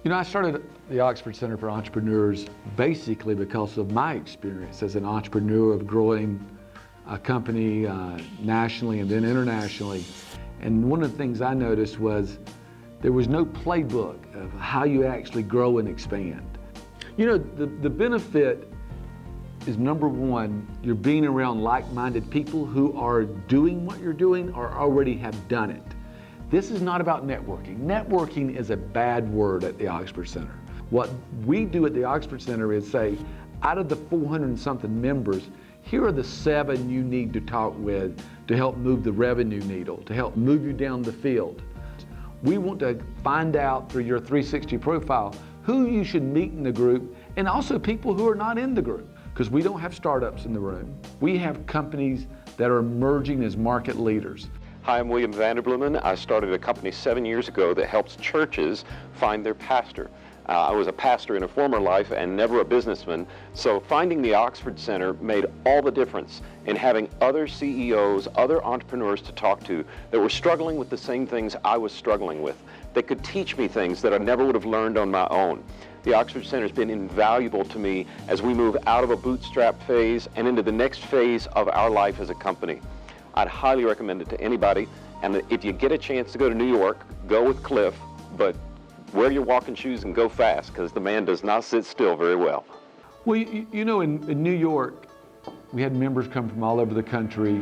You know, I started the Oxford Center for Entrepreneurs basically because of my experience as an entrepreneur of growing a company nationally and then internationally. And one of the things I noticed was there was no playbook of how you actually grow and expand. You know, the benefit is, number one, you're being around like-minded people who are doing what you're doing or already have done it. This is not about networking. Networking is a bad word at the Oxford Center. What we do at the Oxford Center is say, out of the 400 and something members, here are the 7 you need to talk with to help move the revenue needle, to help move you down the field. We want to find out through your 360 profile who you should meet in the group, and also people who are not in the group, because we don't have startups in the room. We have companies that are emerging as market leaders. Hi, I'm William Vanderbloemen. I started a company 7 years ago that helps churches find their pastor. I was a pastor in a former life and never a businessman, so finding the Oxford Center made all the difference in having other CEOs, other entrepreneurs to talk to that were struggling with the same things I was struggling with. They could teach me things that I never would have learned on my own. The Oxford Center has been invaluable to me as we move out of a bootstrap phase and into the next phase of our life as a company. I'd highly recommend it to anybody, and if you get a chance to go to New York, go with Cliff, but wear your walking shoes and go fast, because the man does not sit still very well. Well, you know, in New York, we had members come from all over the country,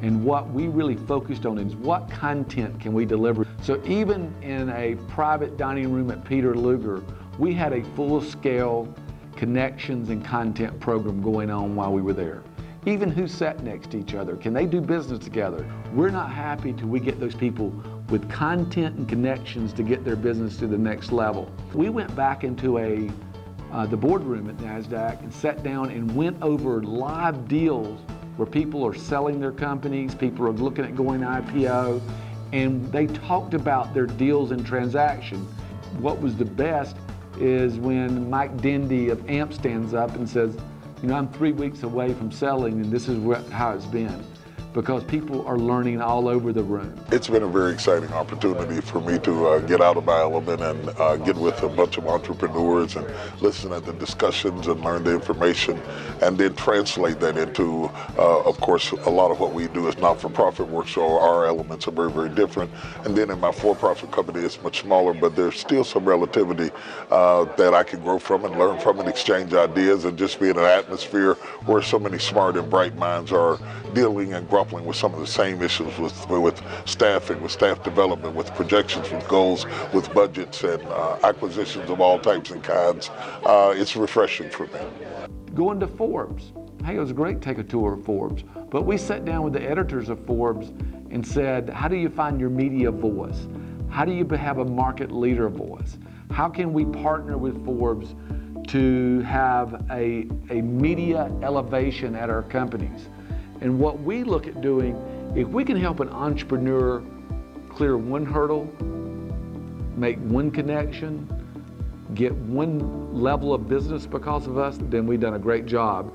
and what we really focused on is what content can we deliver. So even in a private dining room at Peter Luger, we had a full-scale connections and content program going on while we were there. Even who sat next to each other, can they do business together? We're not happy till we get those people with content and connections to get their business to the next level. We went back into the boardroom at NASDAQ and sat down and went over live deals where people are selling their companies, people are looking at going IPO, and they talked about their deals and transactions. What was the best is when Mike Dendy of AMP stands up and says, you know, I'm 3 weeks away from selling, and this is how it's been, because people are learning all over the room. It's been a very exciting opportunity for me to get out of my element and get with a bunch of entrepreneurs and listen to the discussions and learn the information, and then translate that into, of course, a lot of what we do is not-for-profit work, so our elements are very, very different. And then in my for-profit company, it's much smaller, but there's still some relativity that I can grow from and learn from and exchange ideas and just be in an atmosphere where so many smart and bright minds are dealing and grappling with some of the same issues with staffing, with staff development, with projections, with goals, with budgets and acquisitions of all types and kinds. It's refreshing for me. Going to Forbes. Hey, it was great to take a tour of Forbes, but we sat down with the editors of Forbes and said, how do you find your media voice? How do you have a market leader voice? How can we partner with Forbes to have a media elevation at our companies? And what we look at doing, if we can help an entrepreneur clear one hurdle, make one connection, get one level of business because of us, then we've done a great job.